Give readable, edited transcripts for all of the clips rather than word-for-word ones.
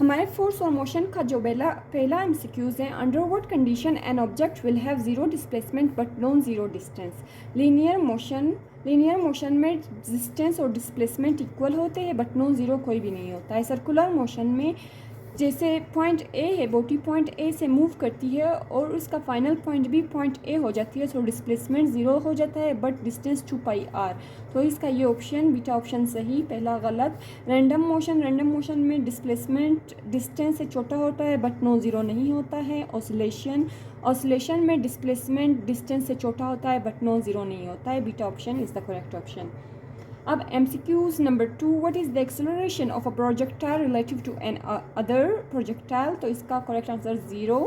हमारे फोर्स और मोशन का जो पहला एमसीक्यूज़ है, under what condition an object will have zero displacement but non zero distance. Linear motion में डिस्टेंस और डिस्प्लेसमेंट इक्वल होते हैं बट नॉन ज़ीरो कोई भी नहीं होता है। सर्कुलर मोशन में जैसे पॉइंट ए है, बॉडी पॉइंट ए से मूव करती है और उसका फाइनल पॉइंट भी पॉइंट ए हो जाती है, तो डिस्प्लेसमेंट ज़ीरो हो जाता है बट डिस्टेंस 2πr। तो इसका ये ऑप्शन बीटा ऑप्शन सही, पहला गलत। रैंडम मोशन में डिस्प्लेसमेंट डिस्टेंस से छोटा होता है बट नो ज़ीरो नहीं होता है। ऑसिलेशन में डिस्प्लेसमेंट डिस्टेंस से छोटा होता है बट नो ज़ीरो नहीं होता है। Beta option is the correct option. अब MCQs number 2, what is the acceleration of a projectile relative to another projectile. तो इसका correct answer 0।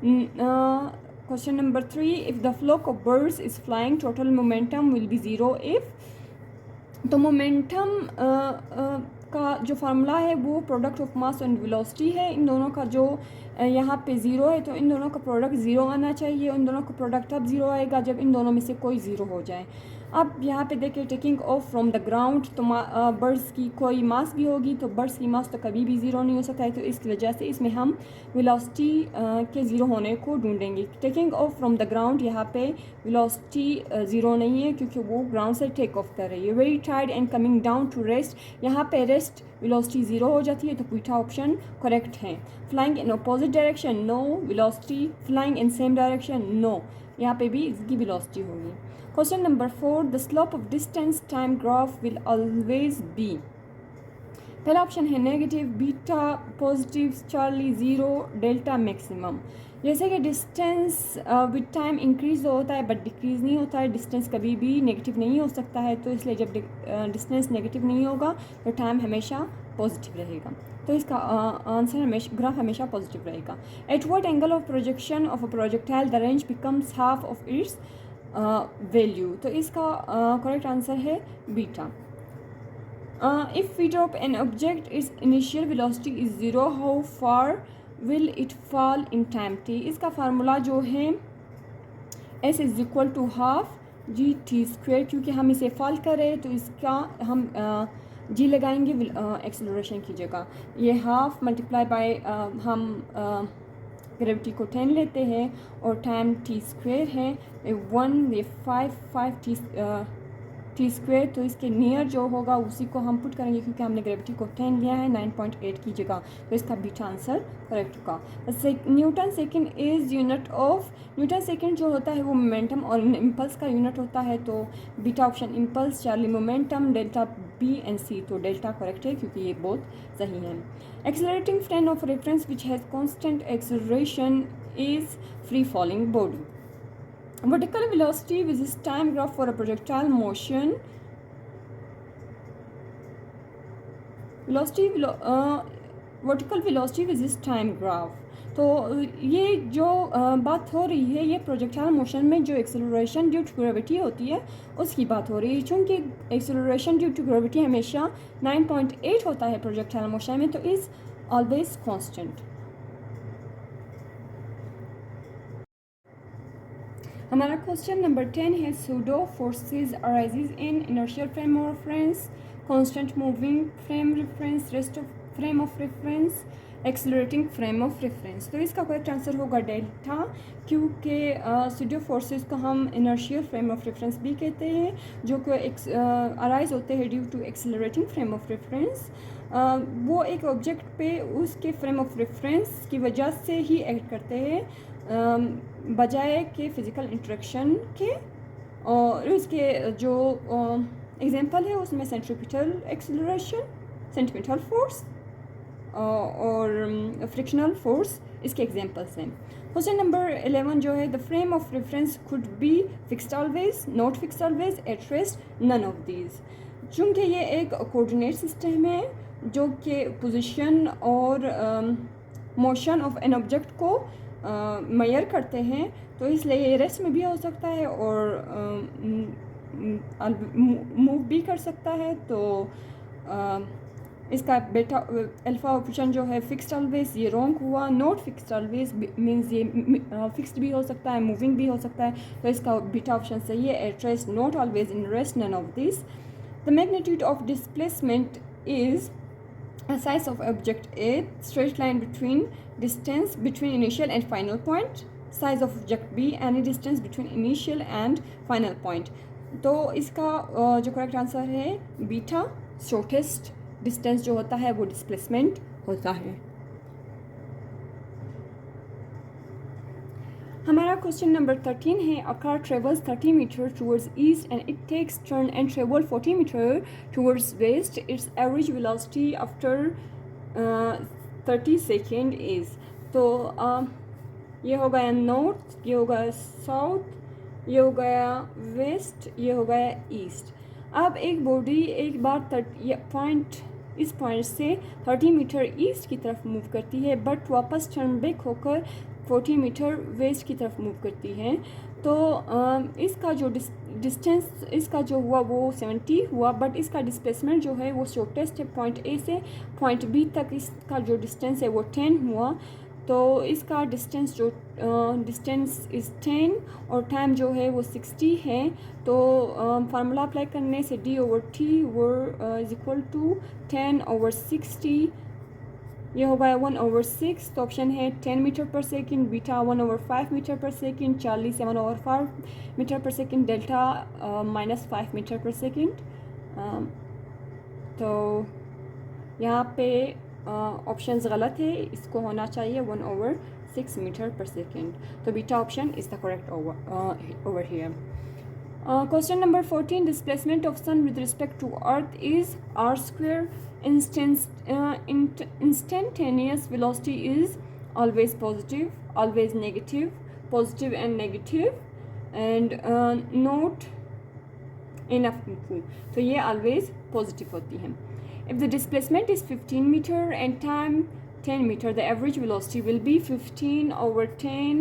Question number 3, if the flock of birds is flying total momentum will be 0 if. तो momentum का जो formula है वो product of mass and velocity है। इन दोनों का जो यहाँ पे 0 है तो इन दोनों का प्रोडक्ट 0 आना चाहिए। इन दोनों का प्रोडक्ट तब 0 आएगा जब इन दोनों में से कोई 0 हो जाए। अब यहाँ पे देखिए taking of from the ground, तो बर्ड्स की कोई मास भी होगी तो बर्ड्स की मास तो कभी भी 0 नहीं हो सकता है, तो इसकी वजह से इसमें हम वेलोसिटी के 0 होने को ढूंढेंगे। Taking of from the ground, यहाँ पे वेलोसिटी 0 नहीं है क्योंकि वो ग्राउंड से टेक ऑफ कर रही है। Very tired and coming down to rest, यहाँ पे रेस्ट वेलोसिटी 0 हो जाती है, तो बीटा ऑप्शन करेक्ट है। Flying in opposite direction, no velocity. Flying in same direction, no, यहाँ पे भी इसकी वेलोसिटी होगी। Question number 4, the slope of distance time graph will always be. पहला ऑप्शन है negative, beta positive, Charlie 0, delta maximum. जैसे कि डिस्टेंस विद टाइम इंक्रीज होता है बट डिक्रीज नहीं होता है, डिस्टेंस कभी भी नेगेटिव नहीं हो सकता है, तो इसलिए जब डिस्टेंस नेगेटिव नहीं होगा तो टाइम हमेशा पॉजिटिव रहेगा, तो इसका आंसर हमेशा ग्राफ हमेशा पॉजिटिव रहेगा। At what angle of projection of a projectile the range becomes half of its value. तो इसका करेक्ट आंसर है beta. If we drop an object, its initial velocity is 0, how far will it fall in time t? इसका formula जो है s is equal to half g t square, क्योंकि हम इसे fall कर रहे हैं तो इसका हम जी लगाएंगे एक्सेलरेशन की जगह। ये हाफ मल्टीप्लाई बाय हम ग्रेविटी को 10 लेते हैं और टाइम टी स्क्वेयर है 1, ये 5 टी स्क्वेयर, तो इसके नियर जो होगा उसी को हम पुट करेंगे क्योंकि हमने ग्रेविटी को 10 लिया है 9.8 की जगह, तो इसका बीटा आंसर करेक्ट होगा। Newton second is unit of, Newton second जो होता है वो मोमेंटम और इम्पल्स का यूनिट होता है, तो beta option impulse, Charlie momentum, delta B and C, तो डेल्टा करेक्ट है क्योंकि ये बहुत सही है। Accelerating frame of reference which has constant acceleration is free falling body. Vertical velocity which is time graph for a projectile motion. Vertical velocity which is time graph. तो ये जो बात हो रही है ये प्रोजेक्टाइल मोशन में जो एक्सेलरेशन ड्यू टू ग्रेविटी होती है उसकी बात हो रही है। चूँकि एक्सेलरेशन ड्यू टू ग्रेविटी हमेशा 9.8 होता है प्रोजेक्टाइल मोशन में, तो इज़ ऑलवेज कांस्टेंट। हमारा क्वेश्चन नंबर 10 है pseudo forces arises in inertial frame of reference, constant moving frame reference, rest of frame of reference, accelerating frame of reference. तो इसका correct answer होगा डेल्टा, क्योंकि pseudo forces को हम inertial frame of reference भी कहते हैं जो कि अराइज होते हैं due to accelerating frame of reference. वो एक ऑब्जेक्ट पे उसके फ्रेम ऑफ रेफरेंस की वजह से ही एक्ट करते हैं बजाय के फिज़िकल इंटरेक्शन के। और इसके जो एग्जांपल है उसमें सेंट्रीपिटल एक्सेलरेशन, सेंटीमीटल फोर्स और फ्रिक्शनल फोर्स इसके एग्जांपल्स हैं। क्वेश्चन नंबर 11 जो है the frame of reference could be fixed always, not fixed always, at rest, none of these. चूँकि ये एक कोऑर्डिनेट सिस्टम है जो कि पोजीशन और मोशन ऑफ एन ऑब्जेक्ट को मेजर करते हैं, तो इसलिए ये रेस्ट में भी हो सकता है और मूव भी कर सकता है। तो इसका बेटा अल्फा ऑप्शन जो है फिक्स्ड ऑलवेज, ये रॉन्ग हुआ। नॉट फिक्स्ड ऑलवेज मीन्स ये फिक्स्ड भी हो सकता है, मूविंग भी हो सकता है, तो इसका बीटा ऑप्शन सही है। At rest, not always, in rest, none of this. The magnitude of displacement is size of object A, straight line between distance between initial and final point. Size of object B, any distance between initial and final point. तो इसका जो correct answer है beta, shortest distance जो होता है वो displacement होता है. हमारा क्वेश्चन नंबर 13 है. A car travels 30 metre towards east and it takes turn and travel 40 metre towards west. Its average velocity after 30 second is. तो ये हो गया नॉर्थ, ये हो गया साउथ, ये हो गया वेस्ट, ये हो गया ईस्ट. अब एक बॉडी एक बार इस पॉइंट से 30 मीटर ईस्ट की तरफ मूव करती है, बट वापस टर्न बैक होकर 40 मीटर वेस्ट की तरफ मूव करती है. तो इसका जो डिस्टेंस इसका जो हुआ वो 70 हुआ, बट इसका डिस्प्लेसमेंट जो है वो शॉर्टेस्ट है. पॉइंट ए से पॉइंट बी तक इसका जो डिस्टेंस है वो 10 हुआ. तो इसका डिस्टेंस इज़ 10 और टाइम जो है वो 60 है. तो फार्मूला अप्लाई करने से d/t इज इक्वल टू 10/60. ये हो गया 1/6. तो ऑप्शन है 10 मीटर पर सेकेंड, बीटा 1/5 मीटर पर सेकेंड, चार्ली 7/5 मीटर पर सेकेंड, डेल्टा -5 मीटर पर सेकेंड. तो यहाँ पे ऑप्शंस गलत है, इसको होना चाहिए 1/6 मीटर पर सेकेंड. तो beta option is the correct over here. Question number 14. Displacement of sun with respect to earth is r². Instantaneous velocity is always positive, always negative, positive and negative, and not enough. तो ये always positive होती है. If the displacement is 15 meter and time 10 meter, the average velocity will be 15/10.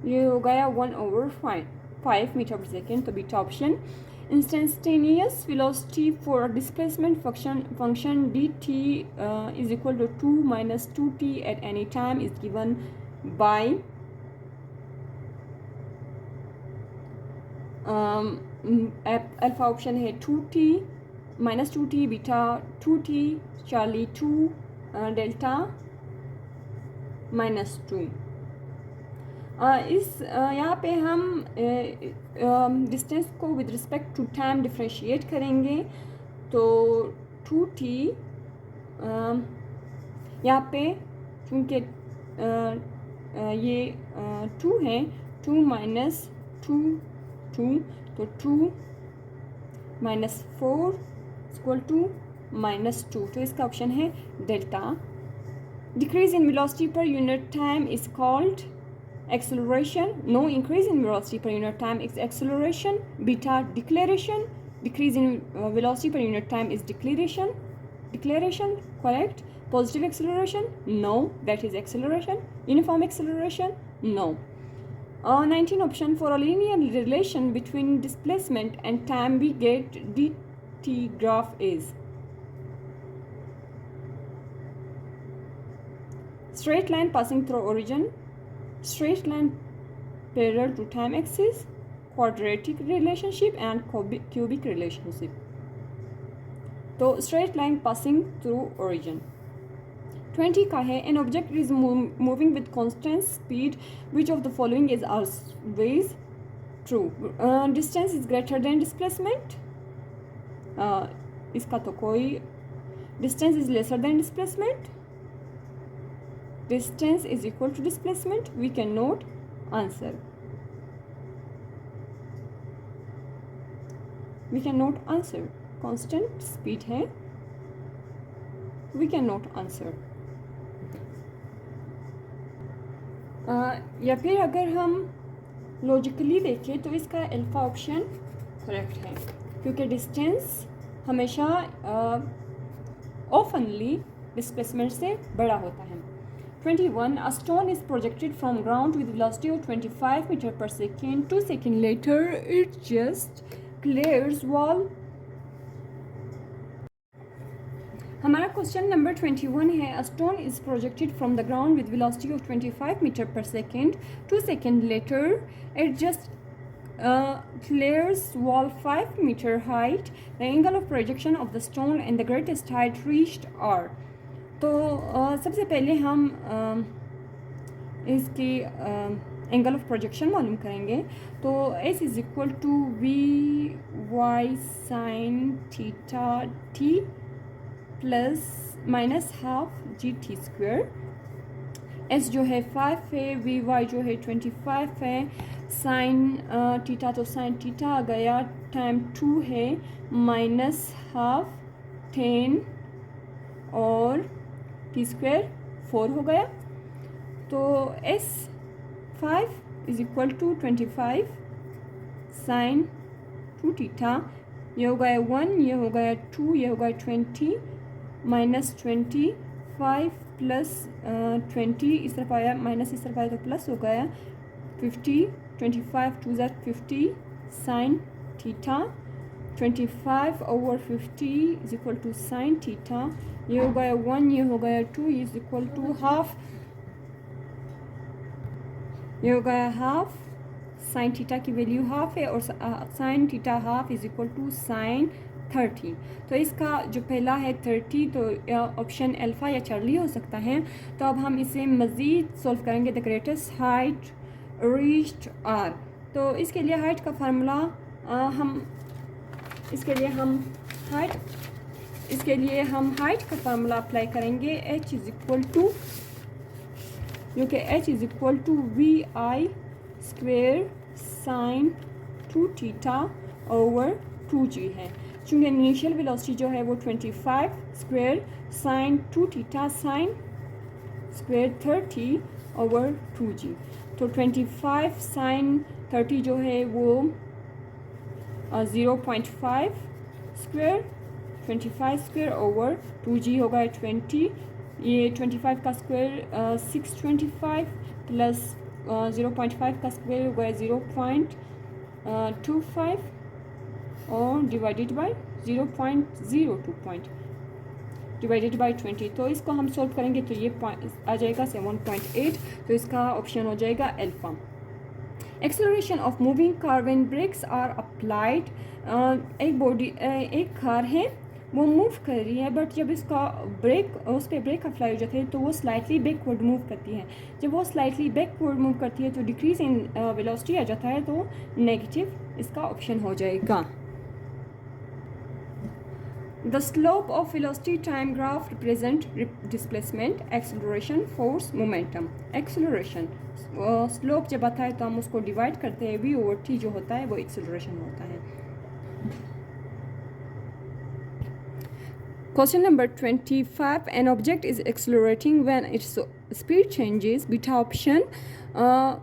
ये हो गया 1/5 meter per second. तो beta option. Instantaneous velocity for a displacement function dt is equal to 2 minus 2t at any time is given by alpha option है 2t minus 2t, beta 2t, charlie 2, delta -2. यहाँ पे हम distance को with respect to time differentiate करेंगे. तो 2t यहाँ पे क्योंकि ये 2 है, 2 minus 2 2, तो 2 minus 4 इक्वल टू -2. तो इसका ऑप्शन है delta. Decrease in velocity per unit time is called acceleration. No increase in velocity per unit time is acceleration. Beta deceleration. Decrease in velocity per unit time is deceleration. Deceleration, correct. Positive acceleration, no, that is acceleration. Uniform acceleration, no. 19 option. For a linear relation between displacement and time we get dt graph is straight line passing through origin, straight line parallel to time axis, quadratic relationship and cubic relationship. तो straight line passing through origin. 20 का है. An object is moving with constant speed. Which of the following is always true? Distance is greater than displacement. इसका तो कोई. Distance is lesser than displacement. Distance is equal to displacement. We cannot answer. We cannot answer. Constant speed है. We cannot answer. या फिर अगर हम logically देखें तो इसका अल्फा ऑप्शन करेक्ट है, क्योंकि डिस्टेंस हमेशा ऑफनली डिस्प्लेसमेंट से बड़ा होता है. 21. A stone is projected from ground with velocity of 25 meter per second. 2 seconds later, it just clears wall. हमारा क्वेश्चन नंबर 21 है. A stone is projected from the ground with velocity of 25 meter per second. 2 seconds later, it just clears wall 5 meter height. The angle of projection of the stone and the greatest height reached are. तो सबसे पहले हम इसकी angle of projection मालूम करेंगे। तो s is equal to v y sine theta t plus minus half g t square. S जो है 5 है, वी वाई जो है 25 है, साइन थीटा तो साइन थीटा आ गया, टाइम 2 है, माइनस हाफ 10 और टी स्क्वेयर 4 हो गया। तो s 5 is equal to 25 sine 2 theta, ये हो गया 1, ये हो गया 2, ये हो गया 20 माइनस 25 प्लस 20 इस तरफ आया, माइनस इस तरफ आया तो प्लस हो गया 50, 25 2 ज़ा 50 sine theta, 25 over 50 is equal to sine theta, ये हो गया 1, ये हो गया 2 इज इक्वल टू हाफ, ये हो गया हाफ, साइन थीटा की वैल्यू हाफ है और sine theta half is equal to sine 30। तो इसका जो पहला है 30, तो ऑप्शन अल्फ़ा या चार्ली हो सकता है। तो अब हम इसे मज़ीद सॉल्व करेंगे। The greatest height reached are, तो इसके लिए हाइट का फार्मूला इसके लिए हम हाइट का फार्मूला अप्लाई करेंगे। h इज इक्वल टू, क्योंकि h is equal to v i square sine 2 theta over 2g है। चूँकि इनिशियल वेलोसिटी जो है वो 25 square sine 2 theta sine square 30 over 2g, तो 25 साइन 30 जो है वो 0.5 स्क्वेयर, 25 स्क्वेयर ओवर 2g होगा 20, ये 25 का स्क्वेयर 625 प्लस 0.5 का स्क्वेयर होगा 0.25 और डिवाइडेड बाय 0.02 डिवाइडेड बाय 20। तो इसको हम सॉल्व करेंगे तो ये आ जाएगा 7.8, तो इसका ऑप्शन हो जाएगा alpha. Acceleration of moving car when brakes are applied, एक कार है वो मूव कर रही है, बट जब इसका उस पर ब्रेक अप्लाई हो जाते हैं तो वो स्लाइटली बैकवर्ड मूव करती है। जब वो स्लाइटली बैकवर्ड मूव करती है तो डिक्रीज इन वेलोसिटी आ जाता है, तो नेगेटिव इसका ऑप्शन हो जाएगा। The slope of velocity time graph represent displacement, acceleration, force, momentum. Acceleration slope जब आता है तो हम उसको डिवाइड करते हैं, v over t जो होता है वो acceleration होता है। Question number 25. An object is accelerating when its speed changes. Beta option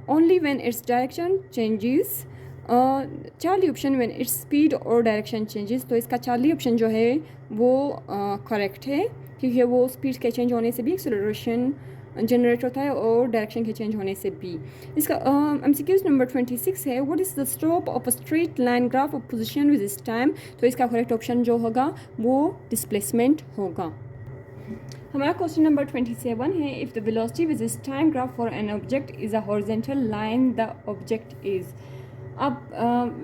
only when its direction changes. Charlie option when its speed और डायरेक्शन चेंजेस, तो इसका चार्ली ऑप्शन जो है वो करेक्ट है, क्योंकि वो स्पीड के चेंज होने से भी एक्सेलरेशन जनरेट होता है और डायरेक्शन के चेंज होने से भी। इसका MCQ नंबर 26 है, what is the slope of a straight line graph of position with इस टाइम, तो इसका करेक्ट ऑप्शन जो होगा वो डिस्प्लेसमेंट होगा। हमारा क्वेश्चन नंबर 27 है, इफ़ द वेलोसिटी विद इस time graph for an object is a horizontal line the object is. अब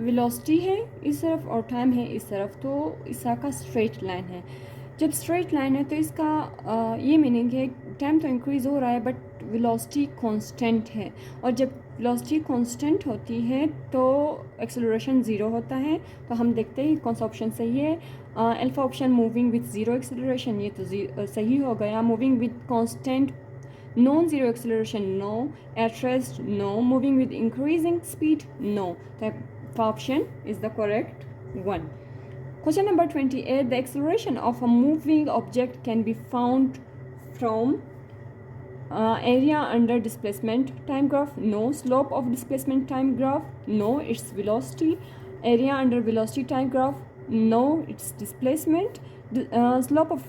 वेलोसिटी है इस तरफ और टाइम है इस तरफ, तो इसका स्ट्रेट लाइन है। जब स्ट्रेट लाइन है तो इसका ये मीनिंग है टाइम तो इंक्रीज़ हो रहा है बट वेलोसिटी कांस्टेंट है, और जब वेलोसिटी कांस्टेंट होती है तो एक्सेलरेशन ज़ीरो होता है। तो हम देखते हैं कौन सा ऑप्शन सही है। Alpha option moving with zero acceleration, ये तो सही हो गया। Moving with constant non-zero acceleration no, at rest no, moving with increasing speed no, the option is the correct one. Question number 28, the acceleration of a moving object can be found from area under displacement time graph no, slope of displacement time graph no, its velocity, area under velocity time graph no, its displacement, slope of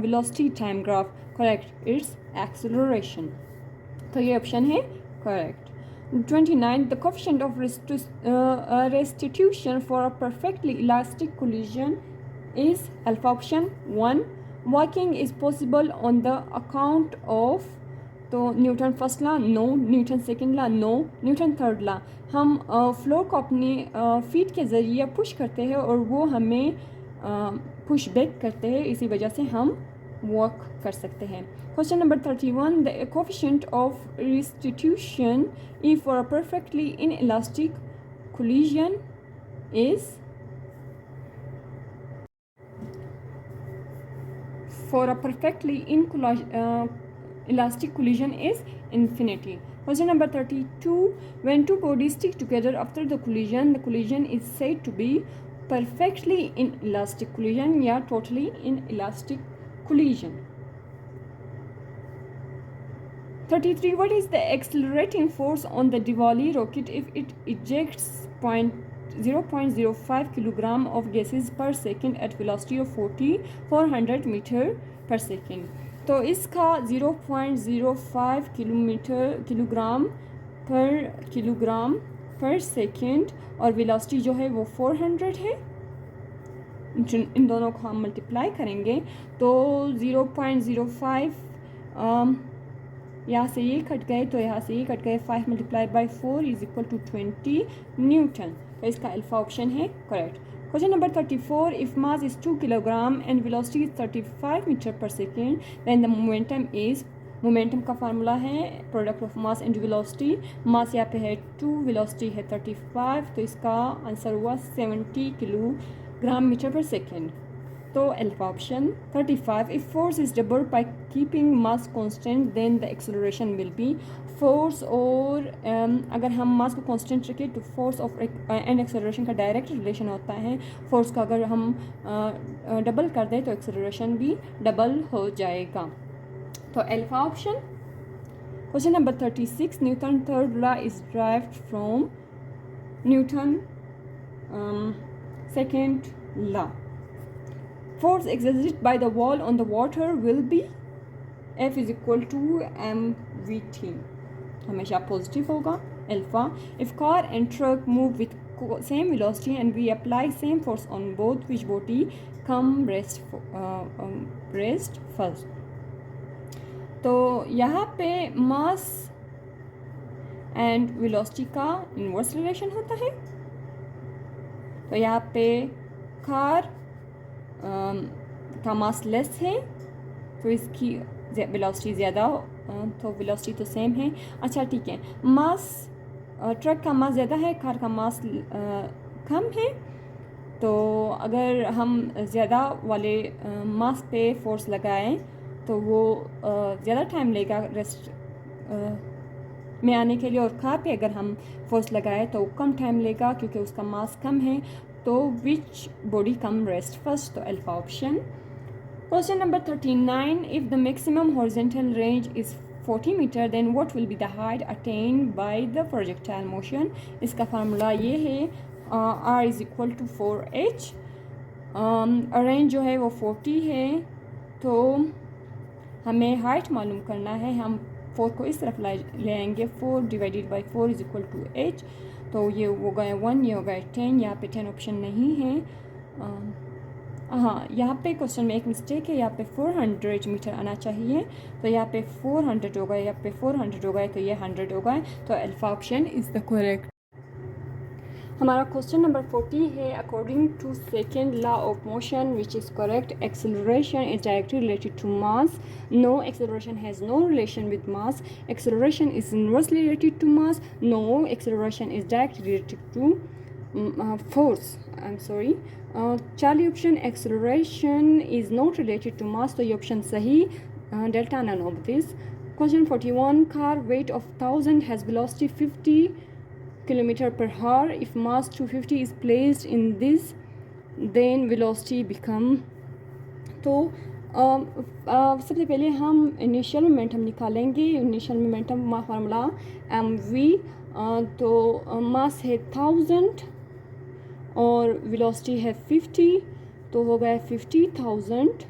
velocity time graph correct, its acceleration, तो ये option है correct. 29, the coefficient of restitution for a perfectly elastic collision is alpha option 1, walking is possible on the account of, तो Newton first ला no, Newton second ला no, Newton third ला। हम floor को अपनी feet के ज़रिए push करते हैं और वो हमें पुश बैक करते हैं, इसी वजह से हम वर्क कर सकते हैं। Question number 31, the coefficient of restitution if for a perfectly inelastic collision is for a perfectly elastic collision is infinity. Question number 32, when two bodies stick together after the collision is said to be perfectly inelastic collision या totally inelastic collision. 33, what is the accelerating force on the Diwali rocket if it ejects 0.05 kilogram of gases per second at velocity of 400 meter per second? तो इसका 0.05 kilogram पर second और velocity जो है वो 400 है। इन दोनों को हम मल्टीप्लाई करेंगे तो 0.05 यहाँ से ये कट गए तो यहाँ से ये कट गए, 5 × 4 इज इक्वल टू 20 न्यूटन। तो इसका अल्फा ऑप्शन है correct. Question number 34, if mass is 2 kilogram and velocity is 35 metre पर second then the momentum is, momentum का फार्मूला है product of mass and velocity. Mass यहाँ पे है 2, वेलोसिटी है 35, तो इसका आंसर हुआ 70 किलोग्राम मीटर पर सेकेंड। तो alpha option 35, if force is double by keeping mass constant then the acceleration will be. Force और अगर हम मास को कांस्टेंट रखें तो फोर्स ऑफ एंड एक्सेलरेशन का डायरेक्ट रिलेशन होता है। फोर्स का अगर हम डबल कर दें तो एक्सेलरेशन भी डबल हो जाएगा। तो alpha option. Question number 36, Newton third law is derived from Newton second law. Force exerted by the wall on the water will be F is equal to mvt, हमेशा positive होगा। Alpha, if car and truck move with same velocity and we apply same force on both, which body come rest first? तो यहाँ पे मास and velocity का inverse relation होता है। तो यहाँ पे कार का मास लेस है तो इसकी वेलोसिटी ज़्यादा, तो वेलोसिटी तो सेम है। अच्छा ठीक है, मास ट्रक का मास ज़्यादा है, कार का मास कम है। तो अगर हम ज़्यादा वाले मास पे फोर्स लगाएं तो वो ज़्यादा टाइम लेगा रेस्ट में आने के लिए, और कार पे अगर हम फोर्स लगाएं तो कम टाइम लेगा क्योंकि उसका मास कम है। तो which body come rest first? तो alpha option. Question number 39, if the maximum horizontal range is 40 metre then what will be the height attend by the projectile motion? इसका फार्मूला ये है r is equal to 4h। Range जो है वो 40 है, तो हमें हाइट मालूम करना है। हम 4 को इस तरफ ले आएंगे, 4 divided by 4 is equal to h। तो ये हो गए 1, ये हो गए 10, यहाँ पे 10 ऑप्शन नहीं है। हाँ, यहाँ पे क्वेश्चन में एक मिस्टेक है, यहाँ पे 400 मीटर आना चाहिए, तो यहाँ पे 400 हो गए, यहाँ पे 400 हो गए, तो ये 100 हो गए। तो alpha option is the correct. हमारा क्वेश्चन नंबर 40 है, according to second law of motion which is correct, acceleration is directly related to mass. No, acceleration has no relation with mass. Acceleration is inversely related to mass. No, acceleration is directly related to force. I am sorry, Charlie option, acceleration is not related to mass, तो ये option सही, delta none of this. Question 41, car weight of 1000 has velocity 50 kilometer per hour. If mass 250 is placed in this, then velocity become। तो सबसे पहले हम initial momentum निकालेंगे। Initial momentum formula mv, तो मास है 1000 और वेलोसिटी है 50, तो हो गया 50,000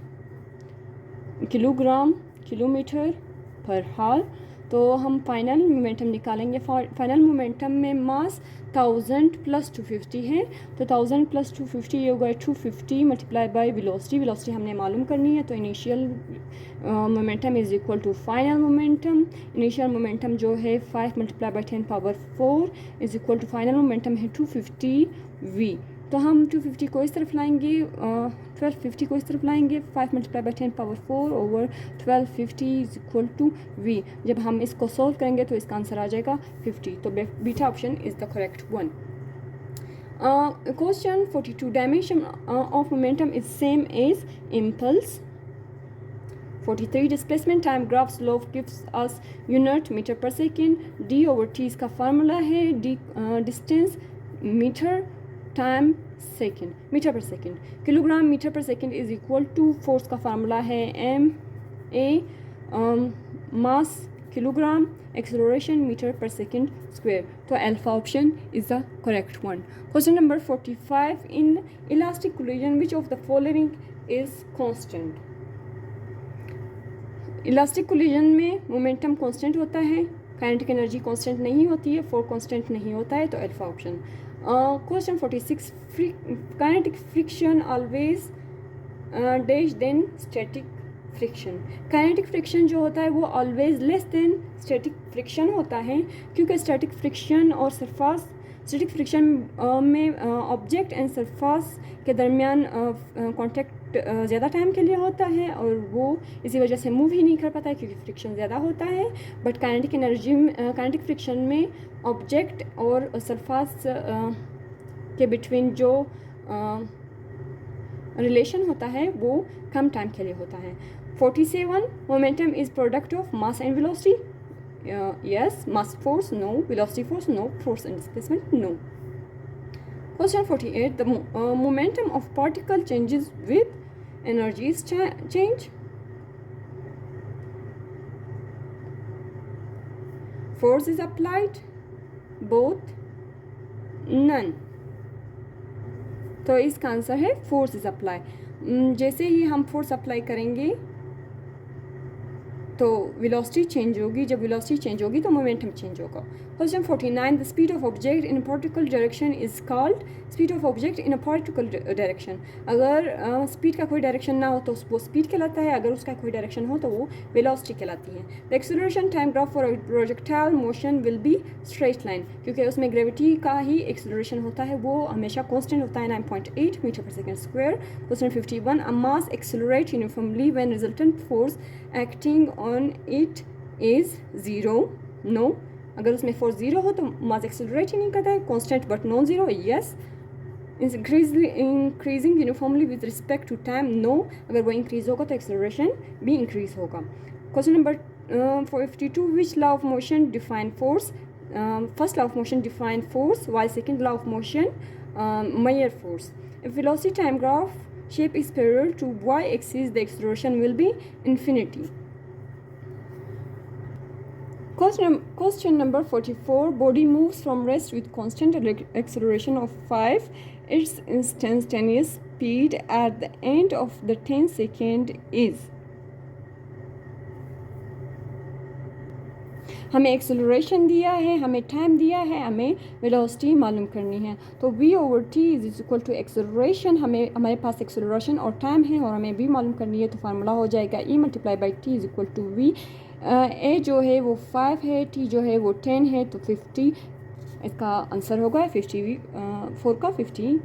किलोमीटर पर हावर। तो हम फाइनल मोमेंटम निकालेंगे। फाइनल मोमेंटम में मास 1000 प्लस 250 है, तो 1000 प्लस 250 ये होगा 250 मल्टीप्लाई बाय वेलोसिटी। वेलोसिटी हमने मालूम करनी है, तो initial momentum is equal to final momentum. Initial momentum जो है 5 multiply by 10 power 4 is equal to final momentum है 250 v। तो हम 250 को इस तरफ लाएंगे, 1250 को इस तरफ लाएंगे, 5 multiply by 10 power 4 over 1250 is equal to v। जब हम इसको सॉल्व करेंगे तो इसका आंसर आ जाएगा 50। तो beta option is the correct one. Question 42. Dimension of momentum is same as impulse. 43. Displacement time graph slope gives us unit meter per second. D over T इसका formula है, D distance metre time second, metre पर second. Kilogram metre पर second is equal to, force का formula है m a, mass kilogram, acceleration metre पर second square. तो alpha option is the correct one. Question number 45. In elastic collision which of the following is constant? Elastic collision में momentum constant होता है, kinetic energy constant नहीं होती है, force constant नहीं होता है, तो alpha option. Question 46. Kinetic friction always dash then static friction. Kinetic friction जो होता है वो always less than static friction होता है, क्योंकि स्टैटिक फ्रिक्शन और सरफास, स्टैटिक फ्रिक्शन में ऑब्जेक्ट एंड सरफास के दरमियान कांटेक्ट ज़्यादा टाइम के लिए होता है और वो इसी वजह से मूव ही नहीं कर पाता है क्योंकि फ्रिक्शन ज़्यादा होता है। But kinetic energy kinetic friction में ऑब्जेक्ट और सरफास के बिटवीन जो रिलेशन होता है वो कम टाइम के लिए होता है। 47. Momentum is product of mass and velocity. Yes, mass force no, velocity force no, force and displacement no. Question 48. The momentum of particle changes with energies change. Force is applied, both, none. तो इसका answer है force is apply. जैसे ही हम force apply करेंगे तो velocity change होगी, जब velocity change होगी तो मोमेंटम चेंज होगा। Question 49. The speed of object in particle direction is called, speed of object in a particle direction. अगर स्पीड का कोई डायरेक्शन ना हो तो वो स्पीड कहलाता है, अगर उसका कोई डायरेक्शन हो तो वो वेलोसिटी कहलाती है। The acceleration time graph for projectile motion will be straight line, क्योंकि उसमें ग्रेविटी का ही एक्सेलरेशन होता है, वो हमेशा कांस्टेंट होता है, 9.8 मीटर पर second square. Question 51. A mass accelerate uniformly when resultant force acting on it is zero. No, अगर उसमें फोर्स जीरो हो तो मास एक्सेलरेट ही नहीं करता है, constant but non zero. Yes, increasing uniformly with respect to time. No, अगर वो increase होगा तो एक्सेलरेशन भी इंक्रीज होगा। Question number 52. Which law of motion define force? First law of motion define force while second law of motion measure force. If velocity time graph shape is parallel to y-axis, the acceleration will be infinity. Question number 44. Body moves from rest with constant acceleration of 5. Its instantaneous speed at the end of the 10 second is. हमें acceleration दिया है, हमें time दिया है, हमें velocity मालूम करनी है। तो v over t is equal to acceleration, हमारे पास एक्सेलरेशन और टाइम है और हमें v मालूम करनी है, तो फार्मूला हो जाएगा e multiply by t is equal to v। a जो है वो 5 है, t जो है वो 10 है, तो 50 इसका आंसर होगा। 50 4 का 50